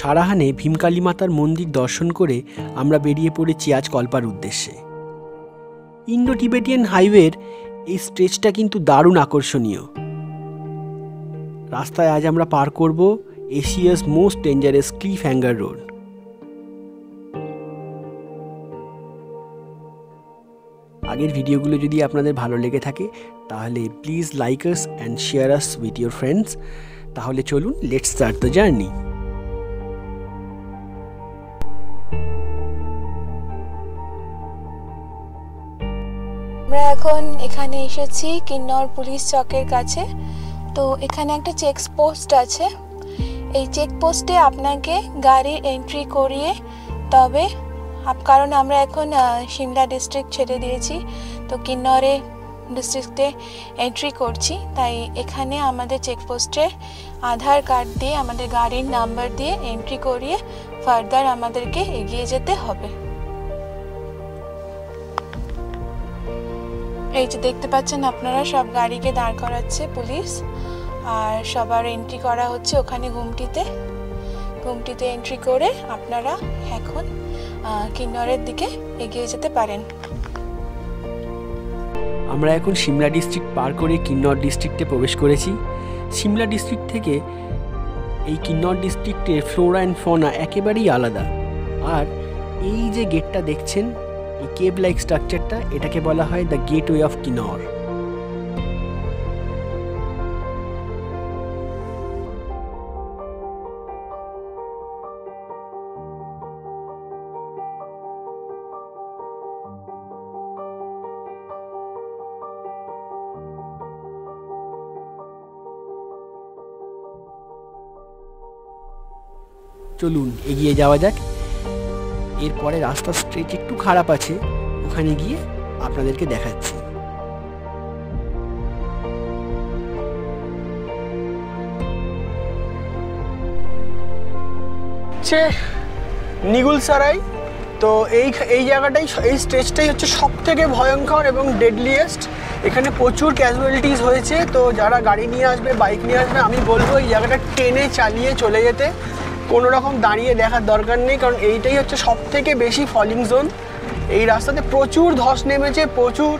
সারাহানে ভীমকালী মাতার মন্দির দর্শন করে আমরা বেরিয়ে পড়েছি আজ কল্পার উদ্দেশ্যে। ইন্ডো টিবেটিয়ান হাইওয়ের এই স্ট্রেচটা কিন্তু দারুণ আকর্ষণীয়। রাস্তায় আজ আমরা পার করব Asia's most dangerous cliff hanger road. আগের ভিডিওগুলো যদি আপনাদের ভালো লেগে থাকে তাহলে please like us and share us with your friends. তাহলে চলুন, লেটস স্টার্ট দ্য জার্নি। আমরা এখন এখানে এসেছি কিন্নর পুলিশ চকের কাছে। তো এখানে একটা চেক পোস্ট আছে। এই চেক পোস্টে আপনাকে গাড়ির এন্ট্রি করিয়ে তবে কারণ আমরা এখন সিমলা ডিস্ট্রিক্ট ছেড়ে দিয়েছি, তো কিন্নরে ডিস্ট্রিক্টে এন্ট্রি করছি। তাই এখানে আমাদের চেকপোস্টে আধার কার্ড দিয়ে আমাদের গাড়ির নাম্বার দিয়ে এন্ট্রি করিয়ে ফার্দার আমাদেরকে এগিয়ে যেতে হবে। এই যে দেখতে পাচ্ছেন আপনারা, সব গাড়িকে দাঁড় করাচ্ছে পুলিশ আর সবার এন্ট্রি করা হচ্ছে ওখানে ঘুমটিতে এন্ট্রি করে আপনারা এখন কিন্নরের দিকে এগিয়ে যেতে পারেন। আমরা এখন সিমলা ডিস্ট্রিক্ট পার করে কিন্নর ডিস্ট্রিক্টে প্রবেশ করেছি। সিমলা ডিস্ট্রিক্ট থেকে এই কিন্নর ডিস্ট্রিক্টের ফ্লোরা অ্যান্ড ফনা একেবারেই আলাদা। আর এই যে গেটটা দেখছেন, এই কেভ লাইক স্ট্রাকচারটা, এটাকে বলা হয় দ্য গেটওয়ে অফ কিন্নর। চলুন এগিয়ে যাওয়া যাক। এরপরে রাস্তার স্ট্রেচ একটু খারাপ আছে, ওখানে গিয়ে আপনাদেরকে দেখাচ্ছি। নিগুলসারাই। তো এই জায়গাটাই, এই স্ট্রেচটাই হচ্ছে সব থেকে ভয়ঙ্কর এবং ডেডলিয়েস্ট। এখানে প্রচুর ক্যাজুয়ালিটিস হয়েছে। তো যারা গাড়ি নিয়ে আসবে, বাইক নিয়ে আসবে, আমি বলবো এই জায়গাটা টেনে চালিয়ে চলে যেতে, কোনো রকম দাঁড়িয়ে দেখার দরকার নেই, কারণ এইটাই হচ্ছে সব থেকে বেশি ফলিং জোন। এই রাস্তাতে প্রচুর ধস নেমেছে, প্রচুর,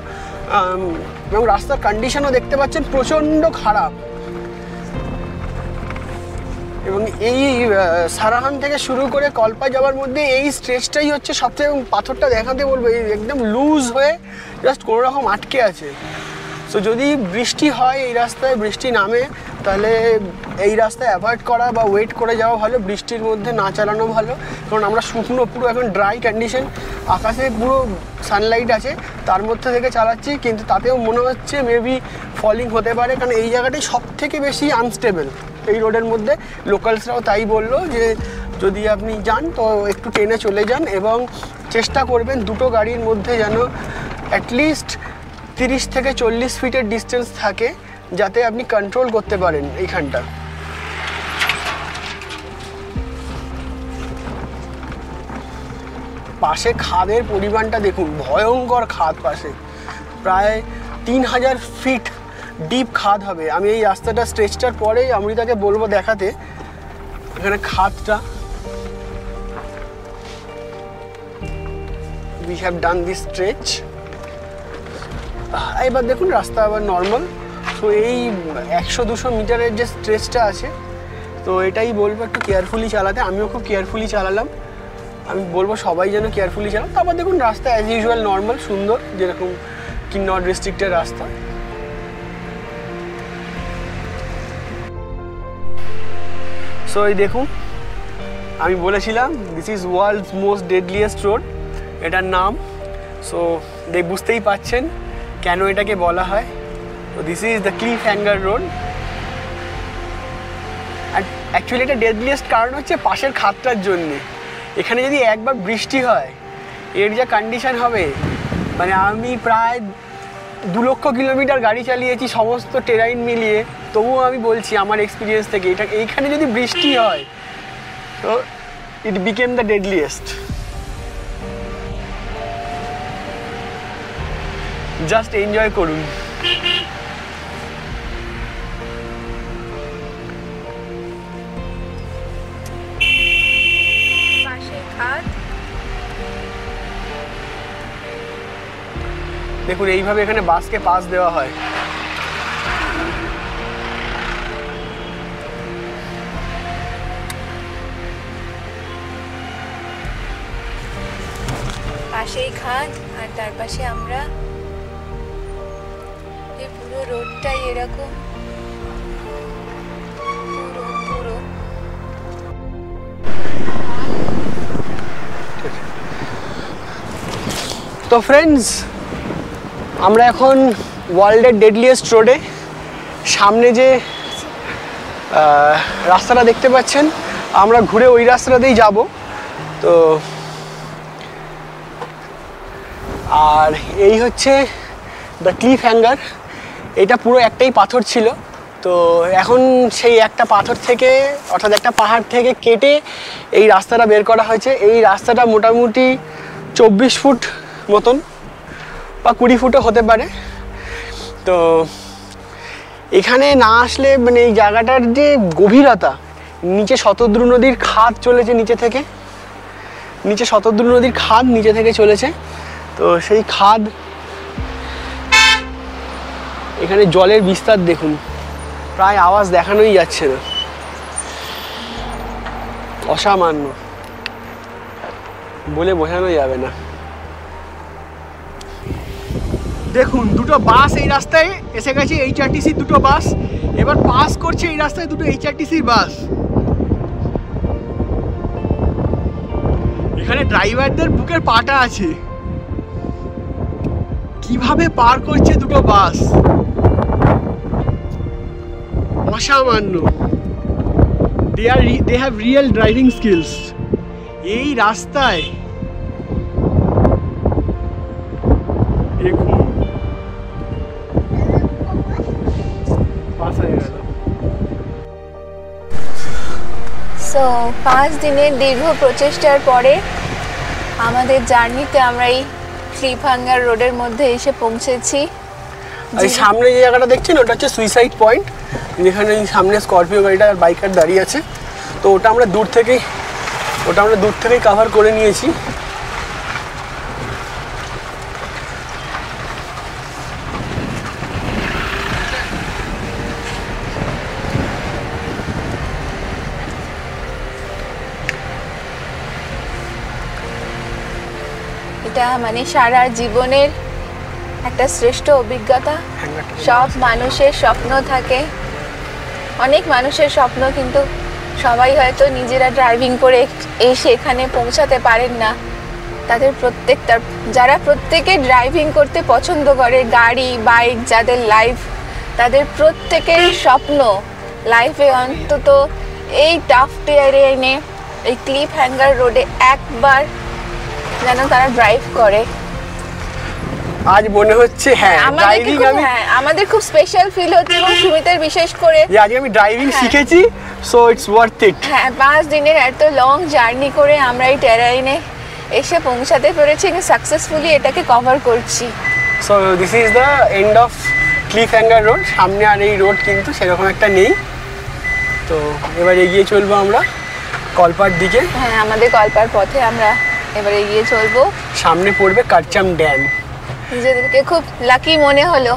এবং রাস্তার কন্ডিশনও দেখতে পাচ্ছেন প্রচণ্ড খারাপ। এবং এই সারাহান থেকে শুরু করে কল্পা যাওয়ার মধ্যে এই স্ট্রেচটাই হচ্ছে সবথেকে, এবং পাথরটা দেখাতে বলবো, এই একদম লুজ হয়ে জাস্ট কোনো রকম আটকে আছে। তো যদি বৃষ্টি হয়, এই রাস্তায় বৃষ্টি নামে, তাহলে এই রাস্তায় অ্যাভয়েড করা বা ওয়েট করে যাওয়া ভালো, বৃষ্টির মধ্যে না চালানো ভালো। কারণ আমরা শুকনো, পুরো এখন ড্রাই কন্ডিশন, আকাশে পুরো সানলাইট আছে, তার মধ্যে থেকে চালাচ্ছি, কিন্তু তাতেও মনে হচ্ছে মেবি ফলিং হতে পারে, কারণ এই জায়গাটাই সব থেকে বেশি আনস্টেবল এই রোডের মধ্যে। লোকালসরাও তাই বললো যে যদি আপনি যান তো একটু ট্রেনে চলে যান, এবং চেষ্টা করবেন দুটো গাড়ির মধ্যে যেন অ্যাটলিস্ট 30 থেকে 40 ফিটের ডিস্টেন্স থাকে, যাতে আপনি কন্ট্রোল করতে পারেন এইখানটা। পাশে খাদের পরিমাণটা দেখুন, ভয়ঙ্কর খাদ পাশে, প্রায় 3000 ফিট ডিপ খাদ হবে। আমি এই রাস্তাটা স্ট্রেচটার পরেই অমৃতাকে বলবো দেখাতে এখানে খাদটা। We have done this stretch. এবার দেখুন রাস্তা আবার নর্মাল। তো এই 100-200 মিটারের যে স্ট্রেচটা আছে, তো এটাই বলবো একটু কেয়ারফুলি চালাতে। আমিও খুব কেয়ারফুলি চালালাম, আমি বলবো সবাই যেন কেয়ারফুলি চালান। তারপর দেখুন রাস্তা অ্যাজ ইউজুয়াল নর্মাল, সুন্দর, যেরকম কিন্নর ডিস্ট্রিক্টের রাস্তা। সো এই দেখুন, আমি বলেছিলাম this is world's most deadliest road, এটার নাম। সো বুঝতেই পাচ্ছেন কেন এটাকে বলা হয়। তো this is the cliff hanger road. Actually এটা ডেডলিয়েস্ট কারণ হচ্ছে পাশের খাতটার জন্যে। এখানে যদি একবার বৃষ্টি হয়, এর যা কন্ডিশন হবে, মানে আমি প্রায় 2 লক্ষ কিলোমিটার গাড়ি চালিয়েছি সমস্ত টেরাইন মিলিয়ে, তবুও আমি বলছি আমার এক্সপিরিয়েন্স থেকে, এটা এইখানে যদি বৃষ্টি হয় তো ইট became the deadliest. Just enjoy করুন। দেখুন এইভাবে এখানে বাসকে পাস দেওয়া হয়। পাশেই খাদ আর তার পাশে আমরা। এই পুরো রোডটাই এরকম পুরো। তো ফ্রেন্ডস, আমরা এখন ওয়ার্ল্ডের ডেডলিয়েস্ট রোডে। সামনে যে রাস্তাটা দেখতে পাচ্ছেন, আমরা ঘুরে ওই রাস্তাটাতেই যাব। তো আর এই হচ্ছে দ্য ক্লিফ হ্যাঙ্গার। এটা পুরো একটাই পাথর ছিল, তো এখন সেই একটা পাথর থেকে, অর্থাৎ একটা পাহাড় থেকে কেটে এই রাস্তাটা বের করা হয়েছে। এই রাস্তাটা মোটামুটি 24 ফুট মতন বা 20 ফুটও হতে পারে। তো এখানে না আসলে মানে এই জায়গাটার যে গভীরতা, নিচে শতদ্রু নদীর খাদ চলেছে নিচে থেকে, নিচে শতদ্রু নদীর খাদ নিচে থেকে চলেছে। তো সেই খাদ, এখানে জলের বিস্তার দেখুন, প্রায় আওয়াজ দেখানোই যাচ্ছে না, অসামান্য, বলে বোঝানো যাবে না। দেখুন দুটো বাস এই রাস্তায় এসে গেছে, HRTC দুটো বাস এবার পাস করছে এই রাস্তায়, দুটো HRTC বাস। এখানে ড্রাইভারদের বুকের পাটা আছে, কিভাবে পার করছে দুটো বাস, অসামান্য। they have real driving skills। এই রাস্তায় দেখুন পাস হয়ে গেল। সো 5 দিনের দীর্ঘ প্রচেষ্টার পরে আমাদের জার্নিতে আমরা এই ক্লিফ হ্যাঙ্গার রোডের মধ্যে এসে পৌঁছেছি। এই সামনে যে জায়গাটা দেখছেন ওটা হচ্ছে সুইসাইড পয়েন্ট, যেখানে সামনে স্করপিও গাড়িটা আর বাইকার দাঁড়িয়ে আছে। তো ওটা আমরা দূর থেকেই কভার করে নিয়েছি। এটা মানে সারা জীবনের একটা শ্রেষ্ঠ অভিজ্ঞতা। সব মানুষের স্বপ্ন থাকে, অনেক মানুষের স্বপ্ন, কিন্তু সবাই হয়তো নিজেরা ড্রাইভিং করে এসে এখানে পৌঁছাতে পারেন না। যারা প্রত্যেকে ড্রাইভিং করতে পছন্দ করে, গাড়ি বাইক যাদের লাইফ, তাদের প্রত্যেকের স্বপ্ন লাইফে অন্তত এই টাফ টেরেনে এই ক্লিফ হ্যাঙ্গার রোডে একবার যেন তারা ড্রাইভ করে। আজ মনে হচ্ছে আমাদের খুব স্পেশাল ফিল হচ্ছে, এবং সুমিতের বিশেষ করে আজ আমি ড্রাইভিং শিখেছি, সো ইটস ওয়ার্থ ইট। হ্যাঁ, 5 দিনের এত লং জার্নি করে আমরা এই টেরাইনে এসে পৌঁছাতে পেরেছি, সাকসেসফুলি এটাকে কভার করছি। So this is the end of cliff hanger road. সামনে আর এই রোড কিন্তু সেরকম একটা নেই। তো এবার এগিয়ে চলবো আমরা কলপার দিকে। হ্যাঁ, আমাদের কলপার পথে আমরা এবার এগিয়ে চলবো। সামনে পড়বে কারচাম ড্যাম। নিজেদেরকে খুব লাকি মনে হলো।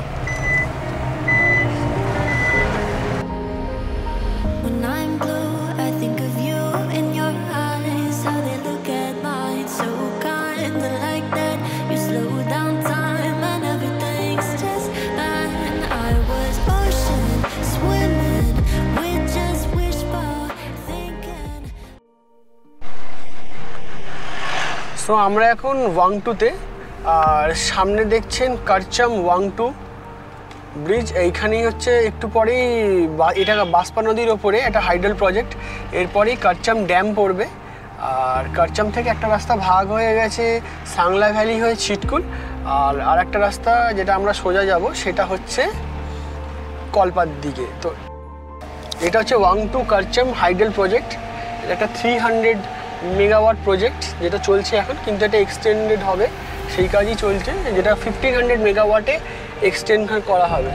সো আমরা এখন ওয়াংটুতে, আর সামনে দেখছেন কারচাম ওয়াংটু ব্রিজ। এইখানেই হচ্ছে একটু পরেই, এটা বাসপা নদীর ওপরে একটা হাইডল প্রজেক্ট। এরপরেই কারচাম ড্যাম পড়বে। আর কারচাম থেকে একটা রাস্তা ভাগ হয়ে গেছে সাংলা ভ্যালি হয়ে ছিটকুল, আর একটা রাস্তা যেটা আমরা সোজা যাব সেটা হচ্ছে কলপার দিকে। তো এটা হচ্ছে ওয়াংটু কারচাম হাইডল প্রজেক্ট। এটা একটা 300 মেগাওয়াট প্রজেক্ট যেটা চলছে এখন, কিন্তু এটা এক্সটেন্ডেড হবে, সেই কাজই চলছে, যেটা 1500 মেগাওয়াটে এক্সটেন্ড করা হবে।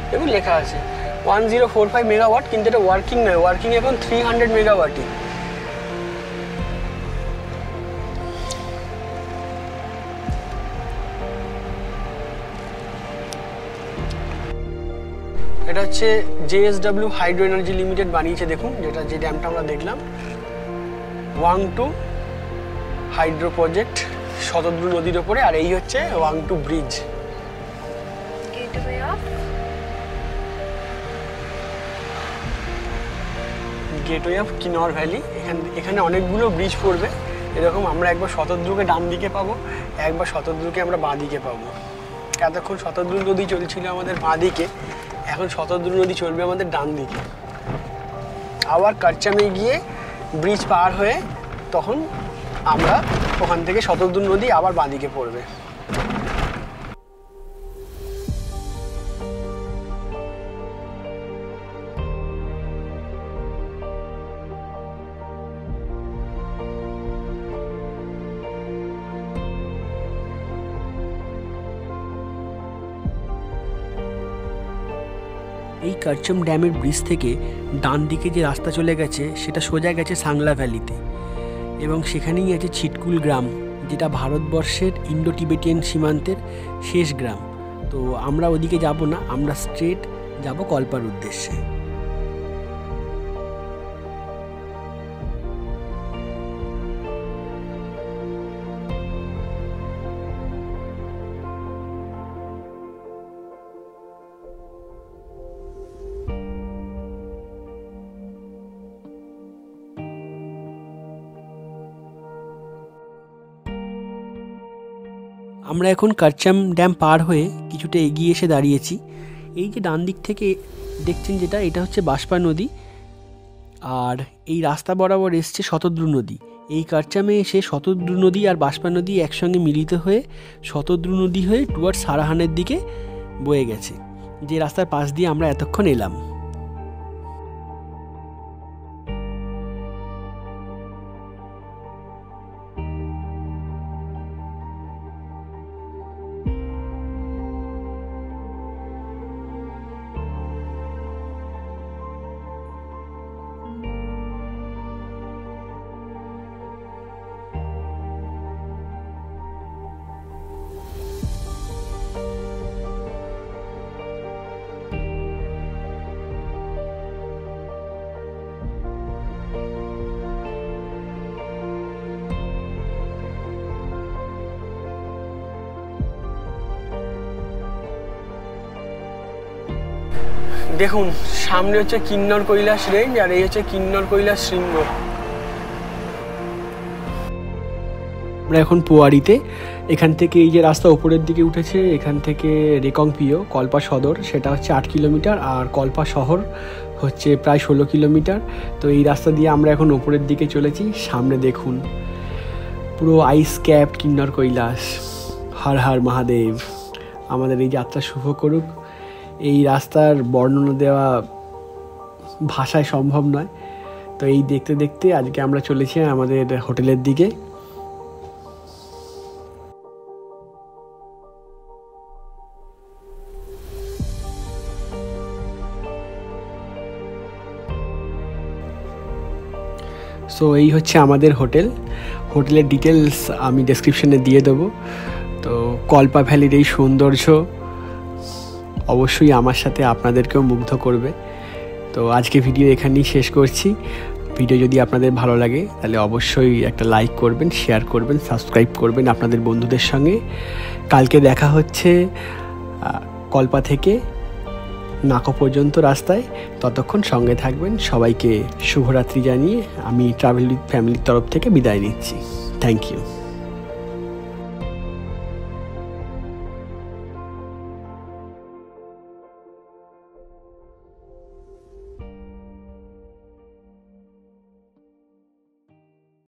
দেখুন লেখা আছে 1045 মেগাওয়াট, কিন্তু এটা ওয়ার্কিং নয়, ওয়ার্কিং এখন 300 মেগাওয়াটই। এটা হচ্ছে JSW হাইড্রো এনার্জি লিমিটেড বানিয়েছে, দেখুন যেটা যে ড্যামটা আমরা দেখলাম, ওয়াংটু হাইড্রো প্রজেক্ট শতদ্রু নদীর ওপরে। আর এই হচ্ছে Wangtoo bridge. Gateway of Kinnaur valley. এখানে অনেকগুলো ব্রিজ পড়বে এরকম। আমরা একবার শতদ্রুকে ডান দিকে পাবো, একবার শতদ্রুকে আমরা বাঁ দিকে পাবো। এতক্ষণ শতদ্রু নদী চলছিল আমাদের বাঁ দিকে, এখন শতদ্রু নদী চলবে আমাদের ডান দিকে। আবার কারচামে গিয়ে ব্রিজ পার হয়ে তখন আমরা ওখান থেকে শতদ্রু নদী আবার বাঁ দিকে পড়বে। এই কারচাম ড্যামের ব্রিজ থেকে ডান দিকে যে রাস্তা চলে গেছে সেটা সোজা গেছে সাংলা ভ্যালিতে, এবং সেখানেই আছে ছিটকুল গ্রাম, যেটা ভারতবর্ষের ইন্ডো টিবেটিয়ান সীমান্তের শেষ গ্রাম। তো আমরা ওদিকে যাব না, আমরা স্ট্রেট যাব কল্পার উদ্দেশ্যে। আমরা এখন কারচাম ড্যাম পার হয়ে কিছুটা এগিয়ে এসে দাঁড়িয়েছি। এই যে ডান দিক থেকে দেখছেন যেটা, এটা হচ্ছে বাষ্পা নদী, আর এই রাস্তা বরাবর এসছে শতদ্রু নদী। এই কারচামে এসে শতদ্রু নদী আর বাষ্পা নদী একসঙ্গে মিলিত হয়ে শতদ্রু নদী হয়ে টুয়ার্ডস সারাহানের দিকে বয়ে গেছে, যে রাস্তার পাশ দিয়ে আমরা এতক্ষণ এলাম। দেখুন সামনে হচ্ছে কিন্নর কৈলাস রেঞ্জ, আর এই হচ্ছে কিন্নর কৈলাস শৃঙ্গ। আমরা এখন পোয়ারিতে। এখান থেকে এই যে রাস্তা উপরের দিকে উঠেছে, এখান থেকে রেকংপিও কল্পা সদর সেটা হচ্ছে 8 কিলোমিটার, আর কল্পা শহর হচ্ছে প্রায় 16 কিলোমিটার। তো এই রাস্তা দিয়ে আমরা এখন উপরের দিকে চলেছি। সামনে দেখুন পুরো আইস ক্যাপ কিন্নর কৈলাস। হর হর মহাদেব। আমাদের এই যাত্রা শুভ করুক। এই রাস্তার বর্ণনা দেওয়া ভাষায় সম্ভব নয়। তো এই দেখতে দেখতে আজকে আমরা চলেছি আমাদের হোটেলের দিকে। সো এই হচ্ছে আমাদের হোটেলের ডিটেলস আমি ডেসক্রিপশনে দিয়ে দেবো। তো কল্পা ভ্যালির এই সৌন্দর্য অবশ্যই আমার সাথে আপনাদেরকেও মুগ্ধ করবে। তো আজকে ভিডিও এখানেই শেষ করছি। ভিডিও যদি আপনাদের ভালো লাগে তাহলে অবশ্যই একটা লাইক করবেন, শেয়ার করবেন, সাবস্ক্রাইব করবেন আপনাদের বন্ধুদের সঙ্গে। কালকে দেখা হচ্ছে কল্পা থেকে নাকো পর্যন্ত রাস্তায়। ততক্ষণ সঙ্গে থাকবেন। সবাইকে শুভরাত্রি জানিয়ে আমি ট্রাভেল উইথ ফ্যামিলির তরফ থেকে বিদায় নিচ্ছি। Thank you.